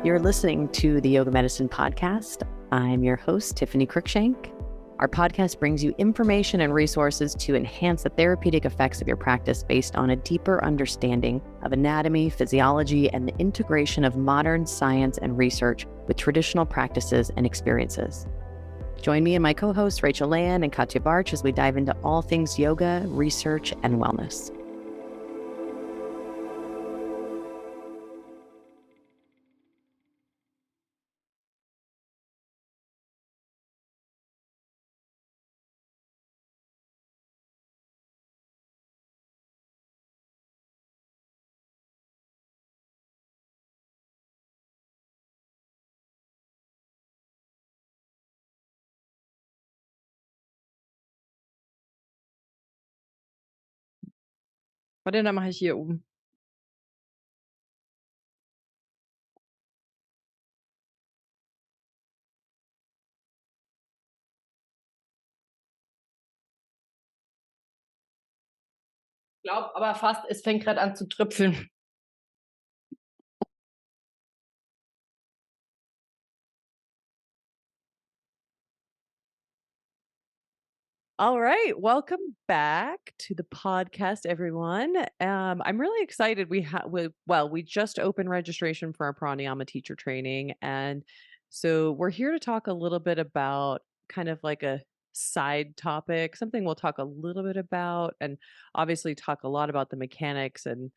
You're listening to the Yoga Medicine Podcast. I'm your host, Tiffany Cruikshank. Our podcast brings you information and resources to enhance the therapeutic effects of your practice based on a deeper understanding of anatomy, physiology, and the integration of modern science and research with traditional practices and experiences. Join me and my co-hosts, Rachel Land and Katja Barch, as we dive into all things yoga, research, and wellness. Warte, dann mache ich hier oben. Ich glaube aber fast, es fängt gerade an zu tröpfeln. All right, welcome back to the podcast, everyone. I'm really excited. We just opened registration for our pranayama teacher training, and so we're here to talk a little bit about kind of like a side topic, something we'll talk a little bit about, and obviously talk a lot about the mechanics and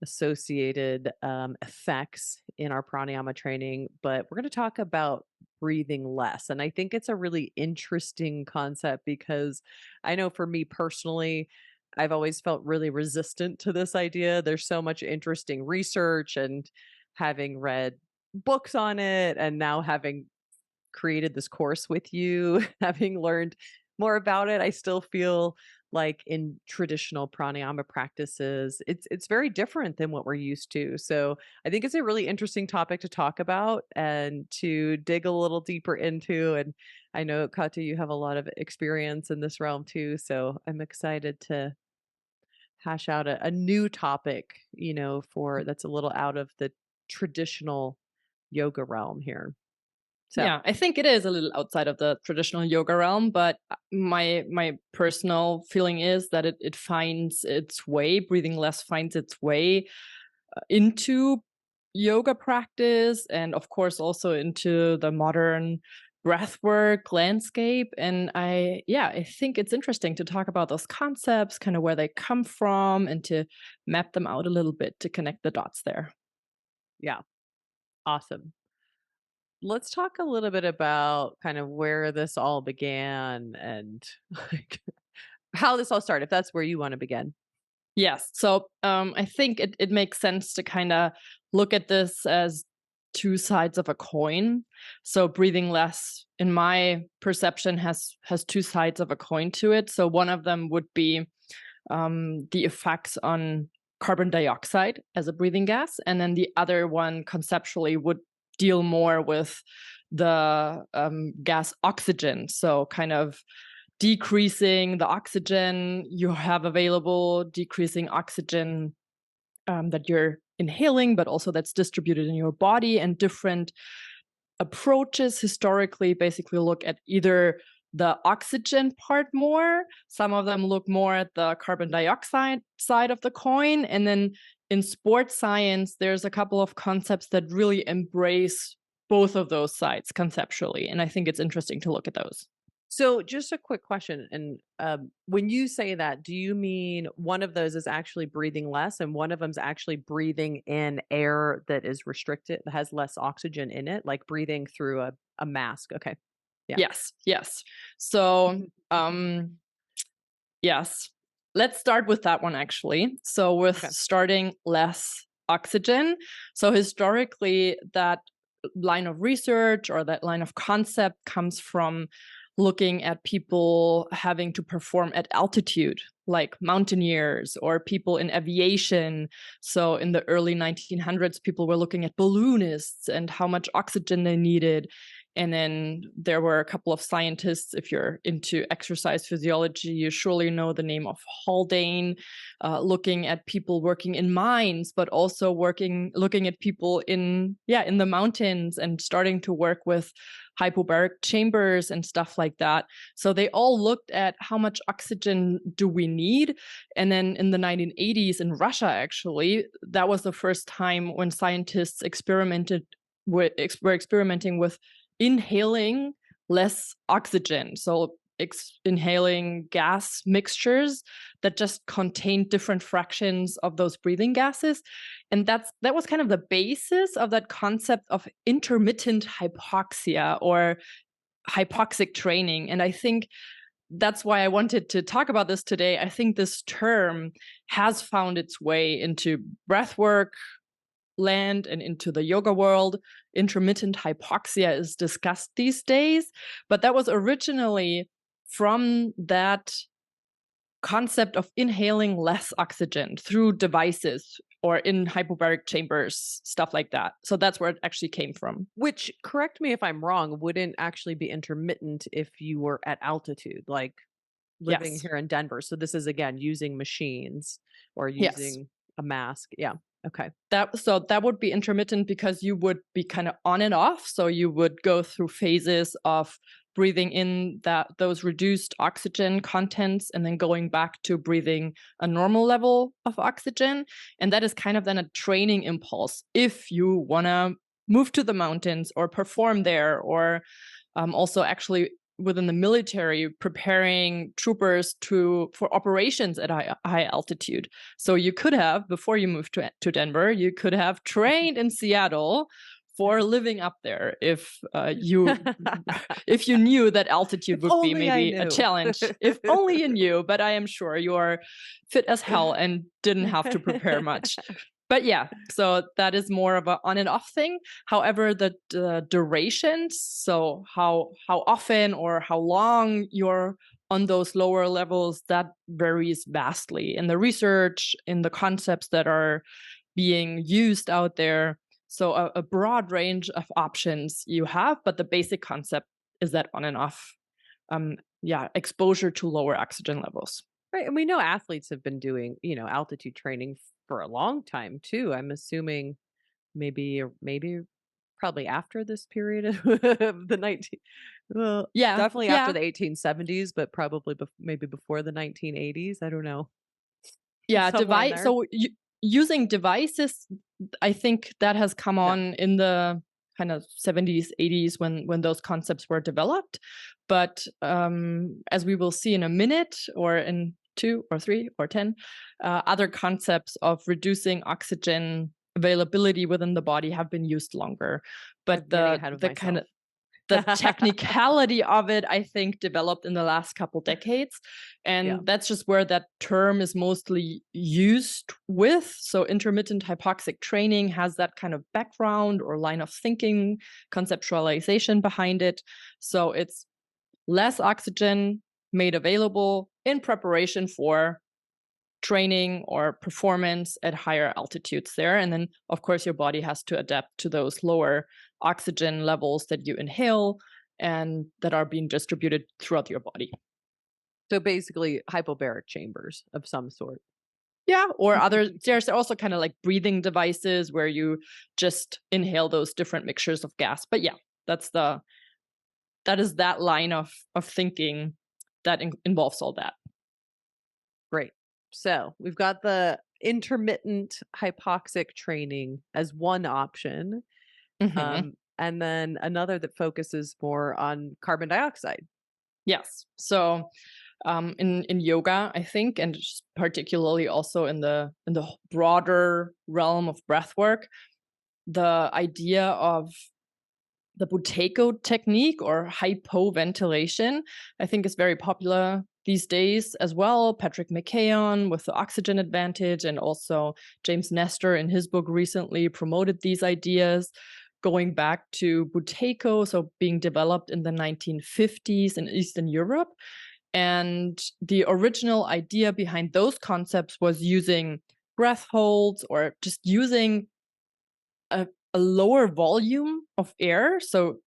associated effects in our pranayama training. But we're going to talk about breathing less. And I think it's a really interesting concept because I know for me personally, I've always felt really resistant to this idea. There's so much interesting research, and having read books on it and now having created this course with you, having learned more about it, I still feel like in traditional pranayama practices, it's very different than what we're used to. So I think it's a really interesting topic to talk about and to dig a little deeper into. And I know, Katja, you have a lot of experience in this realm too. So I'm excited to hash out a new topic, for that's a little out of the traditional yoga realm here. So Yeah, I think it is a little outside of the traditional yoga realm, but my personal feeling is that it finds its way, breathing less finds its way into yoga practice, and of course also into the modern breathwork landscape. And I think it's interesting to talk about those concepts, kind of where they come from, and to map them out a little bit to connect the dots there. yeah, awesome. Let's talk a little bit about kind of where this all began and like how this all started, if that's where you want to begin. Yes. So I think it makes sense to kind of look at this as two sides of a coin. So breathing less, in my perception, has two sides of a coin to it. So one of them would be the effects on carbon dioxide as a breathing gas, and then the other one conceptually would deal more with the gas oxygen. So kind of decreasing the oxygen you have available, decreasing oxygen that you're inhaling, but also that's distributed in your body. And different approaches historically basically look at either the oxygen part more. Some of them look more at the carbon dioxide side of the coin. And then in sports science, there's a couple of concepts that really embrace both of those sides conceptually. And I think it's interesting to look at those. So just a quick question. And when you say that, do you mean one of those is actually breathing less and one of them's actually breathing in air that is restricted, that has less oxygen in it, like breathing through a mask? Okay. Yeah. Yes. So, yes, let's start with that one actually. So with starting less oxygen. So historically, that line of research or that line of concept comes from looking at people having to perform at altitude, like mountaineers or people in aviation. So in the early 1900s, people were looking at balloonists and how much oxygen they needed. And then there were a couple of scientists, if you're into exercise physiology, you surely know the name of Haldane, looking at people working in mines, but also looking at people in the mountains and starting to work with hypobaric chambers and stuff like that. So they all looked at how much oxygen do we need. And then in the 1980s in Russia, actually, that was the first time when scientists were experimenting with inhaling less oxygen. So inhaling gas mixtures that just contain different fractions of those breathing gases. And that was kind of the basis of that concept of intermittent hypoxia or hypoxic training. And I think that's why I wanted to talk about this today. I think this term has found its way into breathwork land and into the yoga world. Intermittent hypoxia is discussed these days, but that was originally from that concept of inhaling less oxygen through devices or in hypobaric chambers, stuff like that. So that's where it actually came from. Which, correct me if I'm wrong, wouldn't actually be intermittent if you were at altitude, like living here in Denver. So this is, again, using machines or using a mask. Yeah. Okay. That would be intermittent because you would be kind of on and off. So you would go through phases of breathing in those reduced oxygen contents and then going back to breathing a normal level of oxygen. And that is kind of then a training impulse if you want to move to the mountains or perform there, or also actually within the military, preparing troopers for operations at high altitude. So you could have, before you moved to Denver, you could have trained in Seattle for living up there if you knew that altitude would be maybe a challenge. If only you knew, but I am sure you are fit as hell and didn't have to prepare much. But yeah, so that is more of an on and off thing. However, the durations, so how often or how long you're on those lower levels, that varies vastly in the research, in the concepts that are being used out there. So a broad range of options you have, but the basic concept is that on and off, exposure to lower oxygen levels. Right. And we know athletes have been doing, altitude training for a long time too. I'm assuming maybe probably after this period of the 19 definitely after the 1870s, but probably maybe before the 1980s. I don't know. Yeah, using devices, I think that has come on in the kind of 70s, 80s when those concepts were developed. But as we will see in a minute, or in 2 or 3 or 10, other concepts of reducing oxygen availability within the body have been used longer. But the technicality of it, I think, developed in the last couple decades. And that's just where that term is mostly used with. So intermittent hypoxic training has that kind of background or line of thinking, conceptualization behind it. So it's less oxygen made available in preparation for training or performance at higher altitudes there. And then, of course, your body has to adapt to those lower oxygen levels that you inhale and that are being distributed throughout your body. So basically hypobaric chambers of some sort. Yeah, or there's also kind of like breathing devices where you just inhale those different mixtures of gas. But yeah, that is that line of thinking that involves all that. Great. So we've got the intermittent hypoxic training as one option. Mm-hmm. And then another that focuses more on carbon dioxide. Yes. So in yoga, I think, and particularly also in the broader realm of breath work, the idea of the Buteyko technique or hypoventilation, I think, is very popular these days as well. Patrick McKeown with the oxygen advantage, and also James Nestor in his book recently promoted these ideas, going back to Buteyko, so being developed in the 1950s in Eastern Europe. And the original idea behind those concepts was using breath holds or just using a lower volume of air. So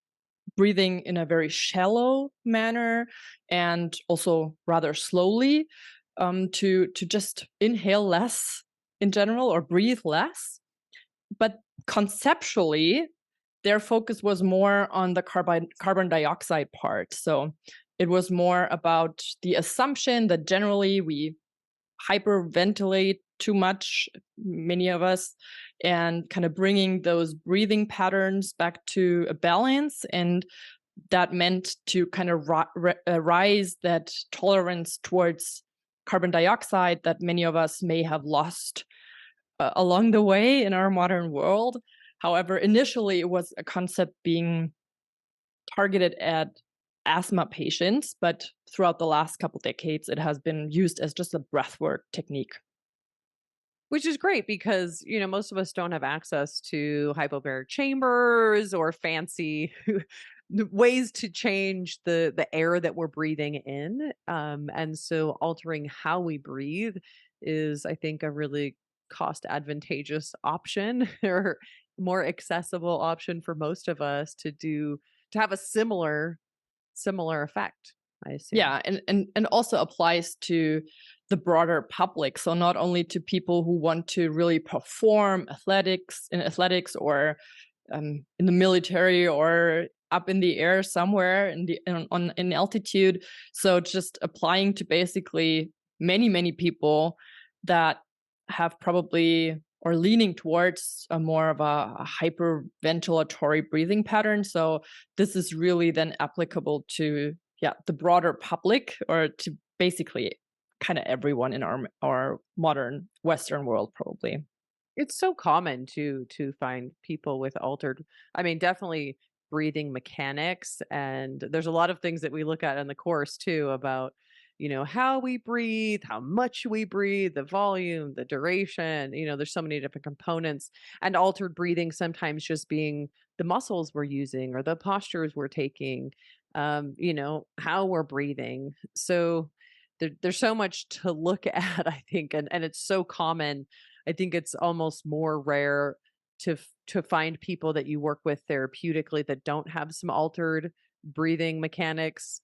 breathing in a very shallow manner and also rather slowly, to just inhale less in general or breathe less. But conceptually, their focus was more on the carbon dioxide part. So it was more about the assumption that generally we hyperventilate too much, many of us, and kind of bringing those breathing patterns back to a balance. And that meant to kind of rise that tolerance towards carbon dioxide that many of us may have lost along the way in our modern world. However, initially it was a concept being targeted at asthma patients, but throughout the last couple decades, it has been used as just a breathwork technique. Which is great because, most of us don't have access to hypobaric chambers or fancy ways to change the air that we're breathing in. And so altering how we breathe is, I think, a really cost advantageous option or more accessible option for most of us to have a similar effect, I assume. Yeah, and also applies to the broader public. So not only to people who want to really perform in athletics or in the military or up in the air somewhere in altitude. So just applying to basically many people that have probably or leaning towards a more of a hyperventilatory breathing pattern. So this is really then applicable to the broader public, or to basically kind of everyone in our modern Western world, probably. It's so common to find people with altered, definitely breathing mechanics. And there's a lot of things that we look at in the course too about, how we breathe, how much we breathe, the volume, the duration, there's so many different components, and altered breathing sometimes just being the muscles we're using or the postures we're taking, how we're breathing. So there's so much to look at, I think, and it's so common. I think it's almost more rare to find people that you work with therapeutically that don't have some altered breathing mechanics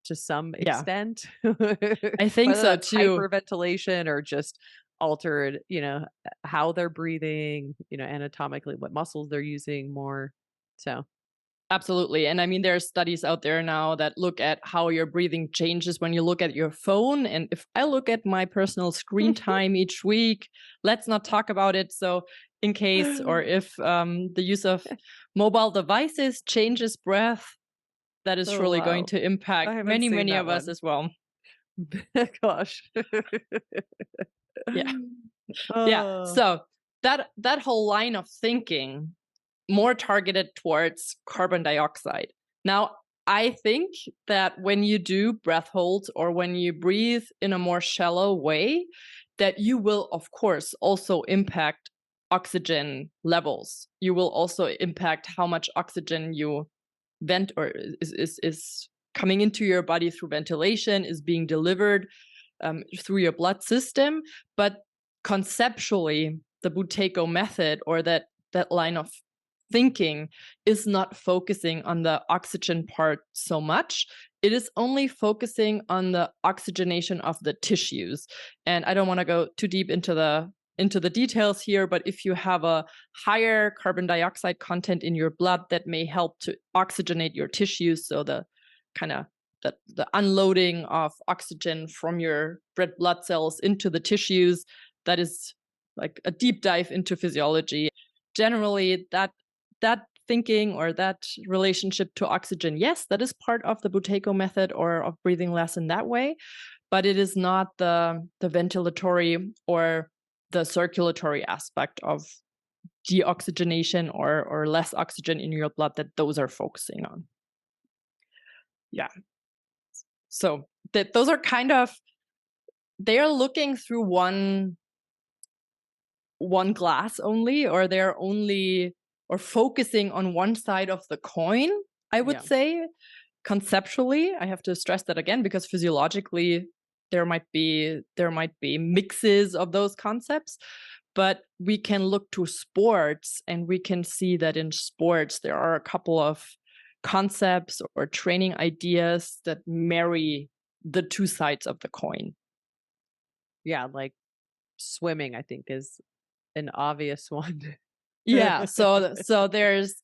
to some extent. I think Whether so that's too. hyperventilation or just altered, how they're breathing, anatomically, what muscles they're using more. So Absolutely. And I mean, there are studies out there now that look at how your breathing changes when you look at your phone. And if I look at my personal screen time each week, let's not talk about it. So in case, or if the use of mobile devices changes breath, that is surely going to impact many of us as well. Gosh. Yeah. Yeah. So that whole line of thinking, more targeted towards carbon dioxide. Now, I think that when you do breath holds or when you breathe in a more shallow way, that you will, of course, also impact oxygen levels. You will also impact how much oxygen you vent or is coming into your body through ventilation, is being delivered through your blood system. But conceptually, the Buteyko method, or that line of thinking, is not focusing on the oxygen part so much. It is only focusing on the oxygenation of the tissues. And I don't want to go too deep into the details here, but if you have a higher carbon dioxide content in your blood, that may help to oxygenate your tissues. So the kind of the unloading of oxygen from your red blood cells into the tissues, that is like a deep dive into physiology. Generally, that thinking or that relationship to oxygen, yes, that is part of the Buteyko method or of breathing less in that way, but it is not the ventilatory or the circulatory aspect of deoxygenation or less oxygen in your blood that those are focusing on. Yeah. So those are kind of, they are looking through one glass only, or they're only or focusing on one side of the coin, I would say. Conceptually, I have to stress that again, because physiologically there might be mixes of those concepts. But we can look to sports and we can see that in sports there are a couple of concepts or training ideas that marry the two sides of the coin. Yeah, like swimming, I think, is an obvious one. Yeah, so there's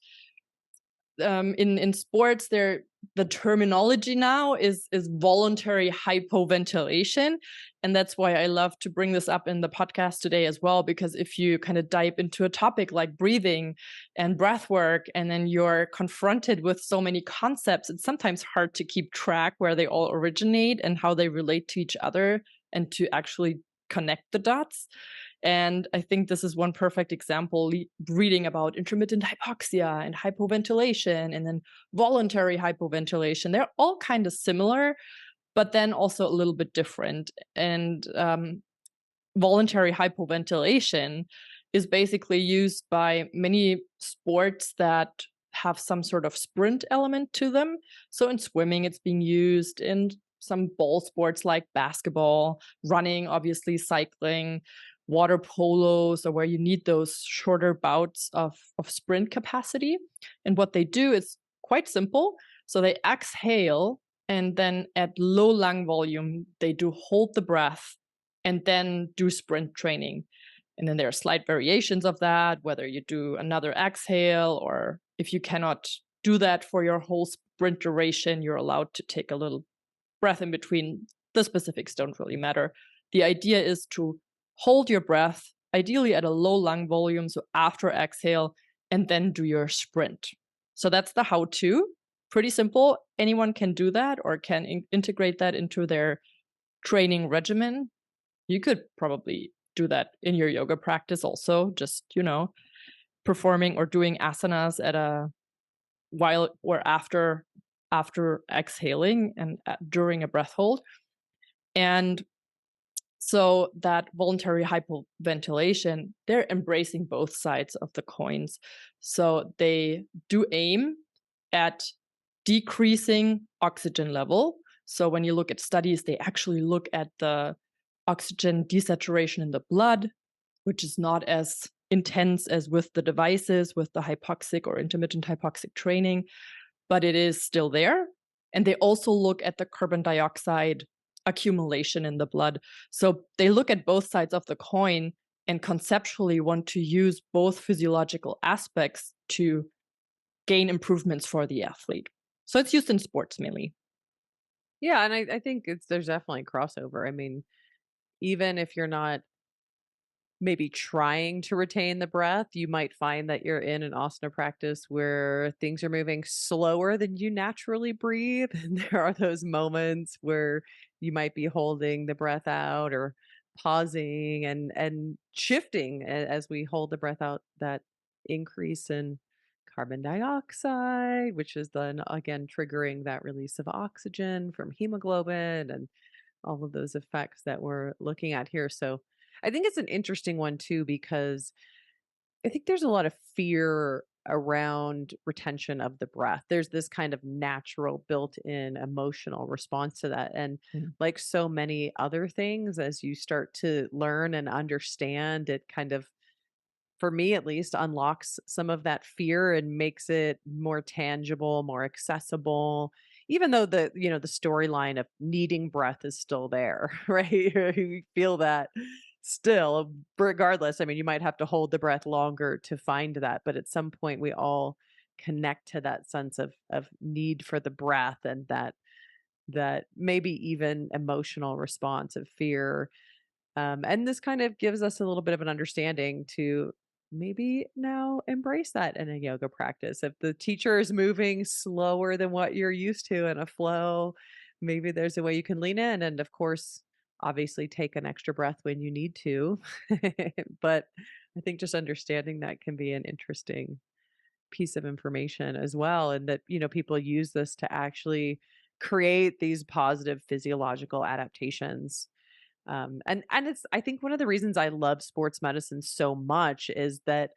in sports, the terminology now is voluntary hypoventilation, and that's why I love to bring this up in the podcast today as well, because if you kind of dive into a topic like breathing and breath work, and then you're confronted with so many concepts, it's sometimes hard to keep track where they all originate and how they relate to each other, and to actually connect the dots. And I think this is one perfect example, reading about intermittent hypoxia and hypoventilation and then voluntary hypoventilation. They're all kind of similar, but then also a little bit different. And voluntary hypoventilation is basically used by many sports that have some sort of sprint element to them. So in swimming, it's being used in some ball sports like basketball, running, obviously, cycling, water polo, so where you need those shorter bouts of sprint capacity. And what they do is quite simple. So they exhale, and then at low lung volume, they do hold the breath and then do sprint training. And then there are slight variations of that, whether you do another exhale, or if you cannot do that for your whole sprint duration, you're allowed to take a little breath in between. The specifics don't really matter. The idea is to hold your breath, ideally at a low lung volume, so after exhale, and then do your sprint. So that's the how-to. Pretty simple. Anyone can do that, or can integrate that into their training regimen. You could probably do that in your yoga practice also, just, performing or doing asanas at a while or after exhaling and during a breath hold. And so that voluntary hypoventilation, they're embracing both sides of the coins. So they do aim at decreasing oxygen level. So when you look at studies, they actually look at the oxygen desaturation in the blood, which is not as intense as with the devices, with the hypoxic or intermittent hypoxic training, but it is still there. And they also look at the carbon dioxide accumulation in the blood. So they look at both sides of the coin and conceptually want to use both physiological aspects to gain improvements for the athlete. So it's used in sports mainly. Yeah, and I think there's definitely crossover. I mean, even if you're not maybe trying to retain the breath, you might find that you're in an asana practice where things are moving slower than you naturally breathe. And there are those moments where you might be holding the breath out or pausing and shifting as we hold the breath out, that increase in carbon dioxide, which is then again triggering that release of oxygen from hemoglobin and all of those effects that we're looking at here. So I think it's an interesting one too, because I think there's a lot of fear around retention of the breath. There's this kind of natural built-in emotional response to that. And like so many other things, as you start to learn and understand, it kind of, for me at least, unlocks some of that fear and makes it more tangible, more accessible, even though the storyline of needing breath is still there, right? You feel that still, regardless. I mean, you might have to hold the breath longer to find that, but at some point we all connect to that sense of need for the breath, and that maybe even emotional response of fear. And this kind of gives us a little bit of an understanding to maybe now embrace that in a yoga practice. If the teacher is moving slower than what you're used to in a flow, maybe there's a way you can lean in. And of course, obviously take an extra breath when you need to. But I think just understanding that can be an interesting piece of information as well. And that, people use this to actually create these positive physiological adaptations. And it's, I think, one of the reasons I love sports medicine so much is that,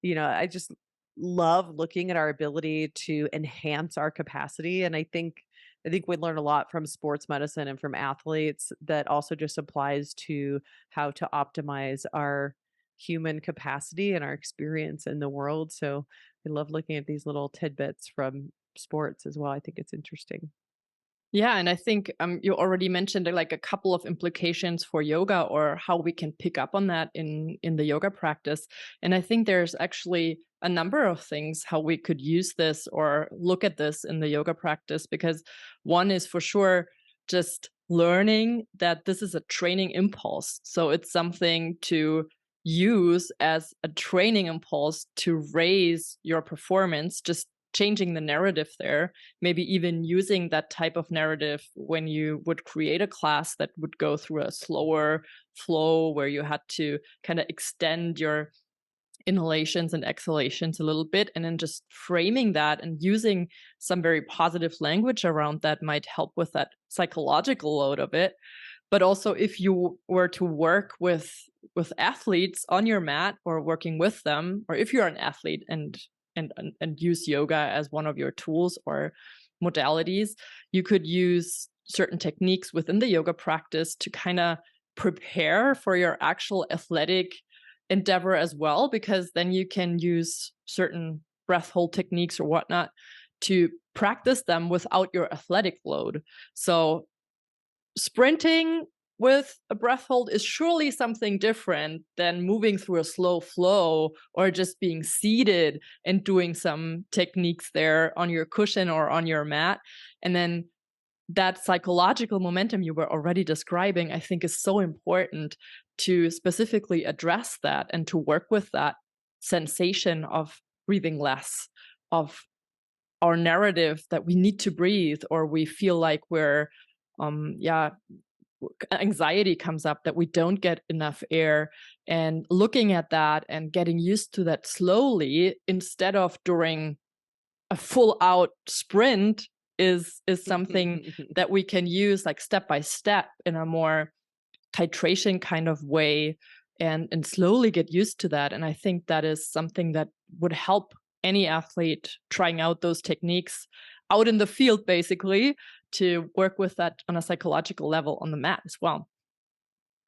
I just love looking at our ability to enhance our capacity. And I think we learn a lot from sports medicine and from athletes that also just applies to how to optimize our human capacity and our experience in the world. So I love looking at these little tidbits from sports as well. I think it's interesting. Yeah, and I think you already mentioned like a couple of implications for yoga or how we can pick up on that in the yoga practice. And I think there's actually a number of things how we could use this or look at this in the yoga practice, because one is for sure just learning that this is a training impulse. So it's something to use as a training impulse to raise your performance, just changing the narrative there, maybe even using that type of narrative when you would create a class that would go through a slower flow where you had to kind of extend your inhalations and exhalations a little bit, and then just framing that and using some very positive language around that might help with that psychological load of it. But also if you were to work with athletes on your mat or working with them, or if you're an athlete and use yoga as one of your tools or modalities, you could use certain techniques within the yoga practice to kind of prepare for your actual athletic endeavor as well, because then you can use certain breath hold techniques or whatnot to practice them without your athletic load. So sprinting with a breath hold is surely something different than moving through a slow flow or just being seated and doing some techniques there on your cushion or on your mat. And then that psychological momentum you were already describing, I think, is so important to specifically address that and to work with that sensation of breathing less, of our narrative that we need to breathe, or we feel like we're anxiety comes up that we don't get enough air, and looking at that and getting used to that slowly instead of during a full out sprint is something that we can use like step by step in a more titration kind of way, and slowly get used to that. And I think that is something that would help any athlete trying out those techniques out in the field, basically, to work with that on a psychological level on the mat as well.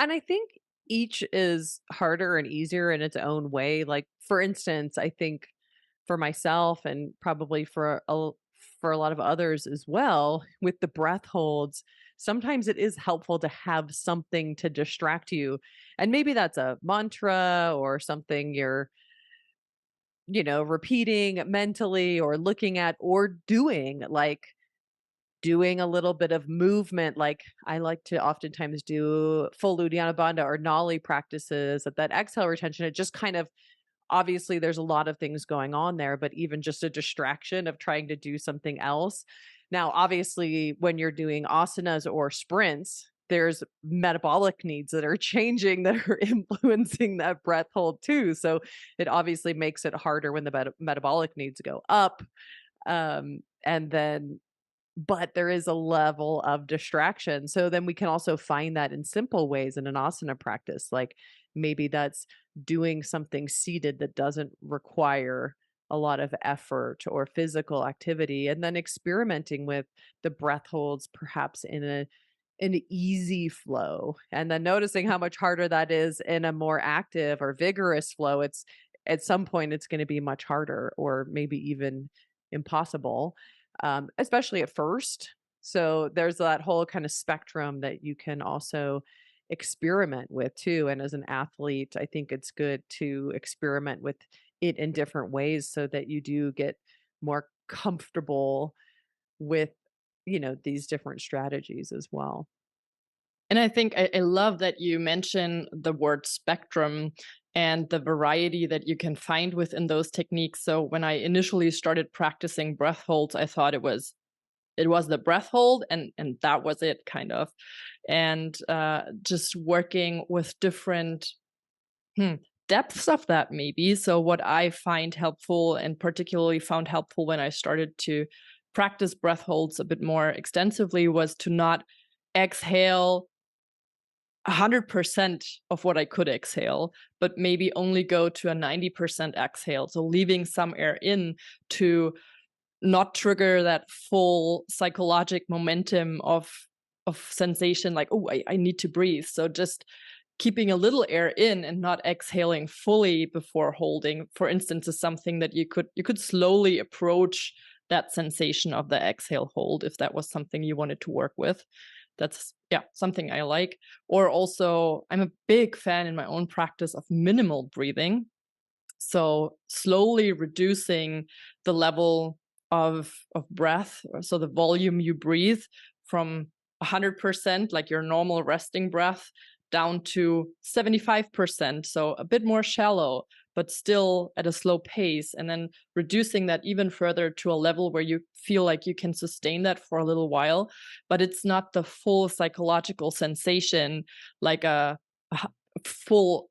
And I think each is harder and easier in its own way. Like, for instance, I think for myself and probably for a lot of others as well, with the breath holds, sometimes it is helpful to have something to distract you. And maybe that's a mantra or something you're, repeating mentally or looking at or doing, like doing a little bit of movement. Like I like to oftentimes do full Uddiyana Bandha or Nollie practices at that exhale retention. It just kind of, obviously there's a lot of things going on there, but even just a distraction of trying to do something else. Now, obviously, when you're doing asanas or sprints, there's metabolic needs that are changing that are influencing that breath hold too. So it obviously makes it harder when the metabolic needs go up. And then, but there is a level of distraction. So then we can also find that in simple ways in an asana practice. Like maybe that's doing something seated that doesn't require a lot of effort or physical activity, and then experimenting with the breath holds perhaps in an easy flow, and then noticing how much harder that is in a more active or vigorous flow. It's at some point it's going to be much harder or maybe even impossible, especially at first. So there's that whole kind of spectrum that you can also experiment with too. And as an athlete, I think it's good to experiment with it in different ways so that you do get more comfortable with, these different strategies as well. And I think I love that you mention the word spectrum and the variety that you can find within those techniques. So when I initially started practicing breath holds, I thought it was the breath hold and that was it, kind of. And just working with different depths of that maybe. So what I find helpful, and particularly found helpful when I started to practice breath holds a bit more extensively, was to not exhale 100% of what I could exhale, but maybe only go to a 90% exhale. So leaving some air in to not trigger that full psychological momentum of sensation, like, oh, I need to breathe. So just keeping a little air in and not exhaling fully before holding, for instance, is something that you could slowly approach that sensation of the exhale hold, if that was something you wanted to work with. That's something I like. Or also, I'm a big fan in my own practice of minimal breathing. So slowly reducing the level of breath, so the volume you breathe from 100%, like your normal resting breath, down to 75%. So a bit more shallow, but still at a slow pace. And then reducing that even further to a level where you feel like you can sustain that for a little while, but it's not the full psychological sensation like a full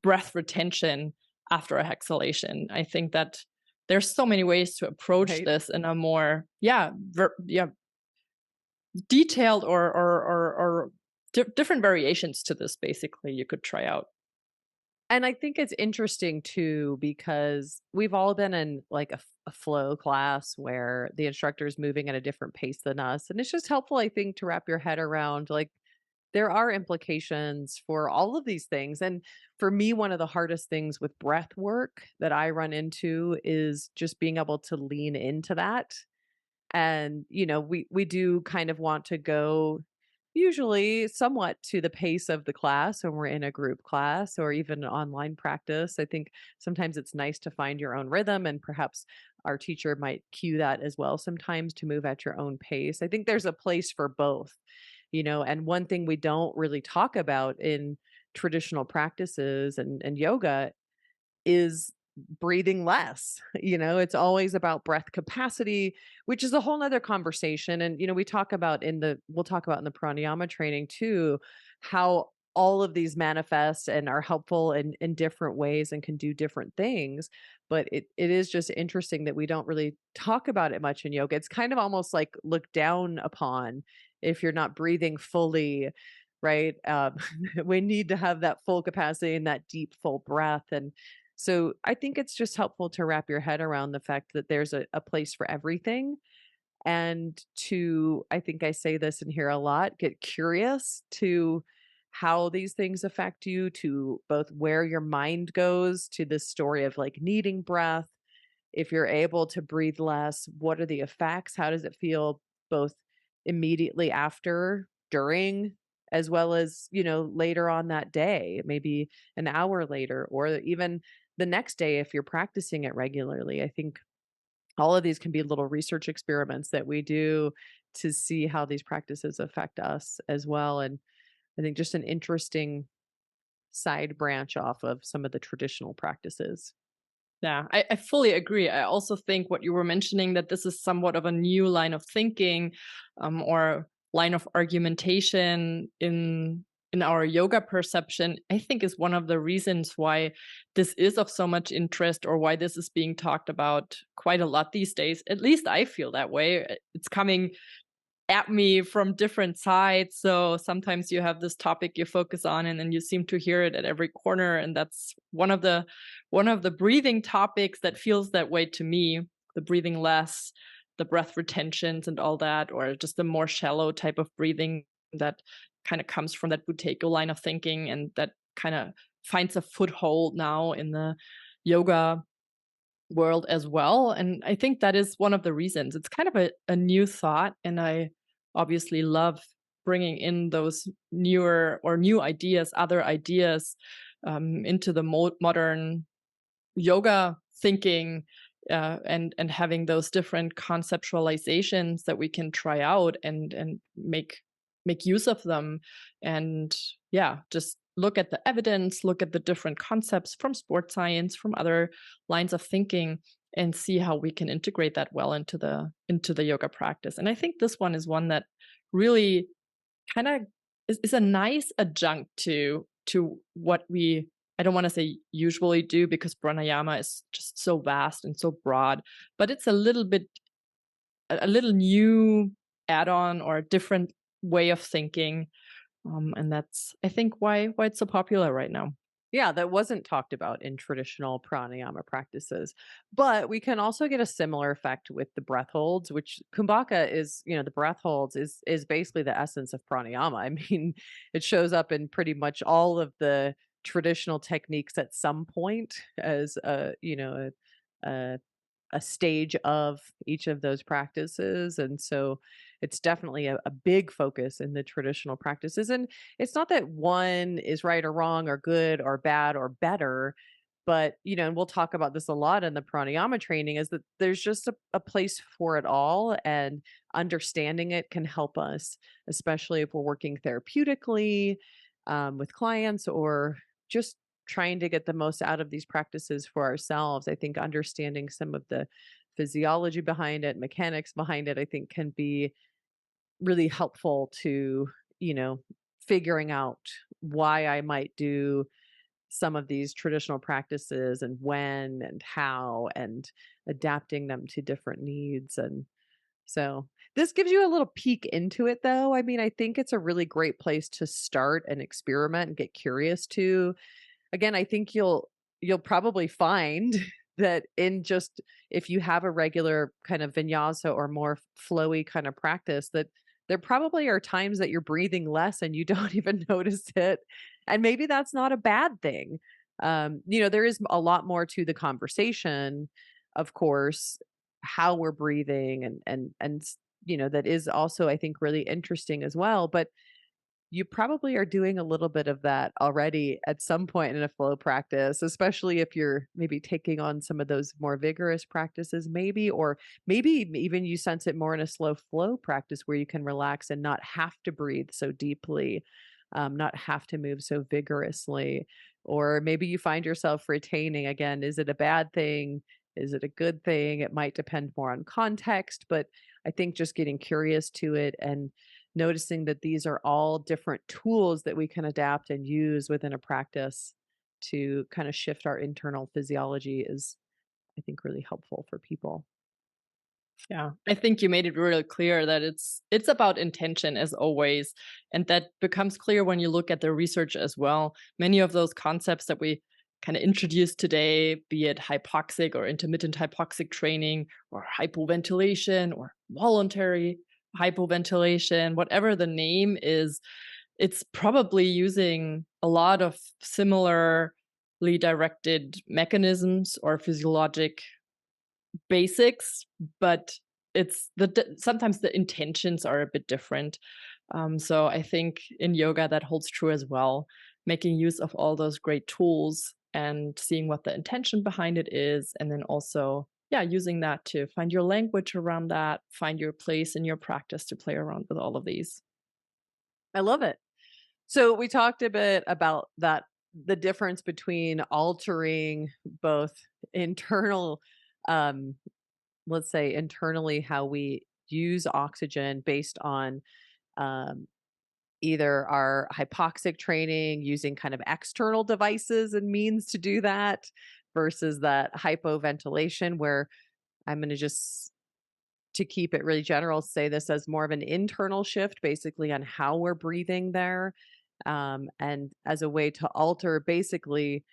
breath retention after a exhalation. I think that there's so many ways to approach Right. this in a more detailed or different variations to this. Basically, you could try out. And I think it's interesting too, because we've all been in like a flow class where the instructor is moving at a different pace than us. And it's just helpful, I think, to wrap your head around like there are implications for all of these things. And for me, one of the hardest things with breath work that I run into is just being able to lean into that. And, we do kind of want to go usually somewhat to the pace of the class when we're in a group class or even online practice. I think sometimes it's nice to find your own rhythm, and perhaps our teacher might cue that as well sometimes to move at your own pace. I think there's a place for both, and one thing we don't really talk about in traditional practices and yoga is breathing less. It's always about breath capacity, which is a whole nother conversation. And, we'll talk about in the pranayama training too, how all of these manifest and are helpful in different ways and can do different things. But it is just interesting that we don't really talk about it much in yoga. It's kind of almost like looked down upon if you're not breathing fully, right? We need to have that full capacity and that deep, full breath. And so I think it's just helpful to wrap your head around the fact that there's a place for everything. And I think I say this in here a lot, get curious to how these things affect you, to both where your mind goes, to this story of like needing breath. If you're able to breathe less, what are the effects? How does it feel both immediately after, during, as well as, later on that day, maybe an hour later, or even the next day if you're practicing it regularly. I think all of these can be little research experiments that we do to see how these practices affect us as well. And I think just an interesting side branch off of some of the traditional practices. Yeah, I fully agree. I also think what you were mentioning, that this is somewhat of a new line of thinking, or line of argumentation in our yoga perception, I think is one of the reasons why this is of so much interest, or why this is being talked about quite a lot these days. At least I feel that way. It's coming at me from different sides. So sometimes you have this topic you focus on, and then you seem to hear it at every corner. And that's one of the breathing topics that feels that way to me. The breathing less, the breath retentions and all that, or just the more shallow type of breathing that kind of comes from that Buteyko line of thinking, and that kind of finds a foothold now in the yoga world as well. And I think that is one of the reasons. It's kind of a new thought, and I obviously love bringing in those newer or new ideas, other ideas, into the modern yoga thinking, and having those different conceptualizations that we can try out and make use of them. And just look at the evidence, look at the different concepts from sports science, from other lines of thinking, and see how we can integrate that well into the yoga practice. And I think this one is one that really kind of is a nice adjunct to what we, I don't want to say usually do, because pranayama is just so vast and so broad, but it's a little new add-on or a different way of thinking. And that's, I think, why it's so popular right now. Yeah, that wasn't talked about in traditional pranayama practices. But we can also get a similar effect with the breath holds, which kumbhaka is, the breath holds is basically the essence of pranayama. I mean, it shows up in pretty much all of the traditional techniques at some point as a a stage of each of those practices. And so it's definitely a big focus in the traditional practices. And it's not that one is right or wrong or good or bad or better, but, and we'll talk about this a lot in the pranayama training, is that there's just a place for it all. And understanding it can help us, especially if we're working therapeutically with clients, or just trying to get the most out of these practices for ourselves. I think understanding some of the physiology behind it, mechanics behind it, I think can be really helpful to, figuring out why I might do some of these traditional practices and when and how, and adapting them to different needs. And so this gives you a little peek into it, though. I mean, I think it's a really great place to start and experiment and get curious too. Again, I think you'll probably find that in just, if you have a regular kind of vinyasa or more flowy kind of practice, that there probably are times that you're breathing less and you don't even notice it. And maybe that's not a bad thing. There is a lot more to the conversation, of course, how we're breathing, and that is also, I think, really interesting as well. But you probably are doing a little bit of that already at some point in a flow practice, especially if you're maybe taking on some of those more vigorous practices, maybe, or maybe even you sense it more in a slow flow practice where you can relax and not have to breathe so deeply, not have to move so vigorously. Or maybe you find yourself retaining again. Is it a bad thing? Is it a good thing? It might depend more on context, but I think just getting curious to it and noticing that these are all different tools that we can adapt and use within a practice to kind of shift our internal physiology is, I think, really helpful for people. Yeah, I think you made it really clear that it's about intention as always, and that becomes clear when you look at the research as well. Many of those concepts that we kind of introduced today, be it hypoxic or intermittent hypoxic training, or hypoventilation or voluntary hypoventilation, whatever the name is, it's probably using a lot of similarly directed mechanisms or physiologic basics, but sometimes the intentions are a bit different. So I think in yoga that holds true as well, making use of all those great tools and seeing what the intention behind it is, and then also, yeah, using that to find your language around that, find your place in your practice to play around with all of these. I love it. So we talked a bit about that, the difference between altering both internal, um, let's say internally, how we use oxygen based on um, either our hypoxic training, using kind of external devices and means to do that, versus that hypoventilation, where I'm going to just, to keep it really general, say this as more of an internal shift, basically on how we're breathing there. And as a way to alter basically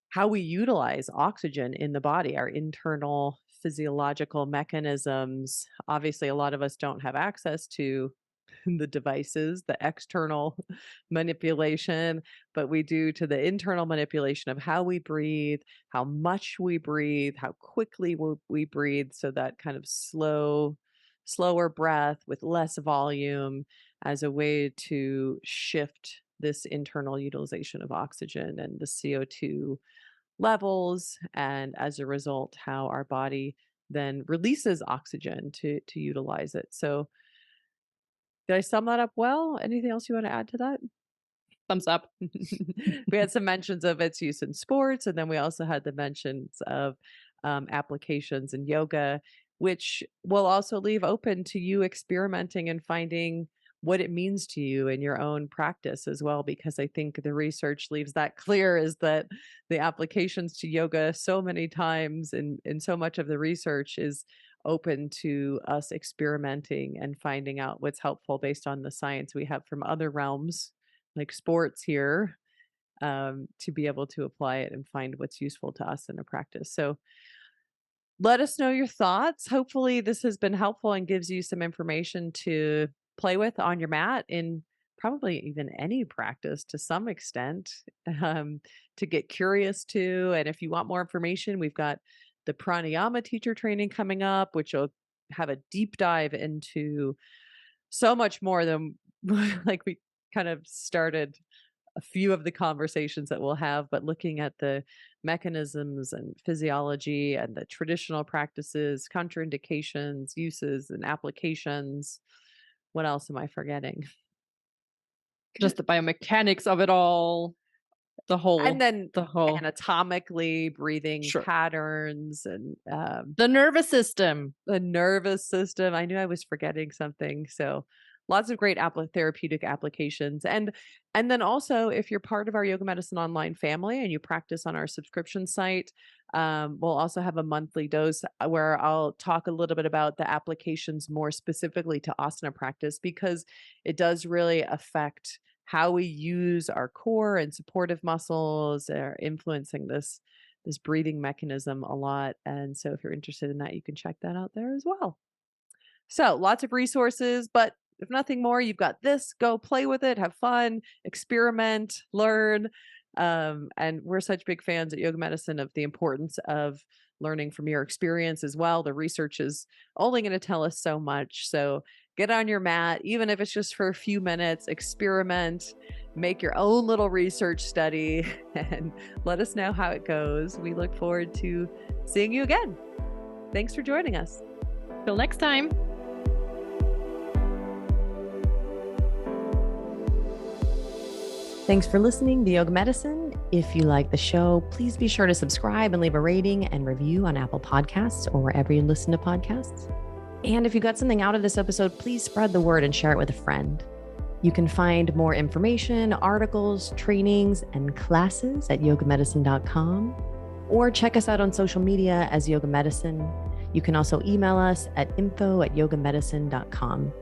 how we utilize oxygen in the body, our internal physiological mechanisms. Obviously, a lot of us don't have access to the devices, the external manipulation, but we do to the internal manipulation of how we breathe, how much we breathe, how quickly we breathe. So that kind of slower breath with less volume as a way to shift this internal utilization of oxygen and the CO2 levels, and as a result, how our body then releases oxygen to utilize it. So did I sum that up well? Anything else you want to add to that? Thumbs up. We had some mentions of its use in sports, and then we also had the mentions of applications in yoga, which will also leave open to you experimenting and finding what it means to you in your own practice as well. Because I think the research leaves that clear, is that the applications to yoga so many times in so much of the research is open to us experimenting and finding out what's helpful based on the science we have from other realms like sports here, to be able to apply it and find what's useful to us in a practice. So let us know your thoughts. Hopefully this has been helpful and gives you some information to play with on your mat in probably even any practice to some extent, to get curious to. And if you want more information, we've got the pranayama teacher training coming up, which will have a deep dive into so much more than like we kind of started a few of the conversations that we'll have, but looking at the mechanisms and physiology and the traditional practices, contraindications, uses, and applications. What else am I forgetting? Just the biomechanics of it all, And then the whole anatomically breathing Sure. patterns and the nervous system. the nervous system. I knew I was forgetting something. So lots of great therapeutic applications. And then also, if you're part of our Yoga Medicine Online family and you practice on our subscription site, we'll also have a monthly dose where I'll talk a little bit about the applications more specifically to asana practice, because it does really affect how we use our core and supportive muscles are influencing this breathing mechanism a lot. And so if you're interested in that, you can check that out there as well. So lots of resources, but if nothing more, you've got this. Go play with it, have fun, experiment, learn. And we're such big fans at Yoga Medicine of the importance of learning from your experience as well. The research is only going to tell us so much. So get on your mat, even if it's just for a few minutes, experiment, make your own little research study, and let us know how it goes. We look forward to seeing you again. Thanks for joining us. Till next time. Thanks for listening to Yoga Medicine. If you like the show, please be sure to subscribe and leave a rating and review on Apple Podcasts or wherever you listen to podcasts. And if you got something out of this episode, please spread the word and share it with a friend. You can find more information, articles, trainings, and classes at yogamedicine.com, or check us out on social media as Yoga Medicine. You can also email us at info@yogamedicine.com.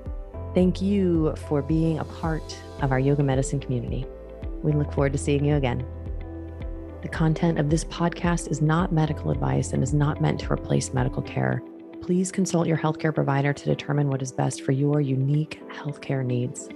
Thank you for being a part of our Yoga Medicine community. We look forward to seeing you again. The content of this podcast is not medical advice and is not meant to replace medical care. Please consult your healthcare provider to determine what is best for your unique healthcare needs.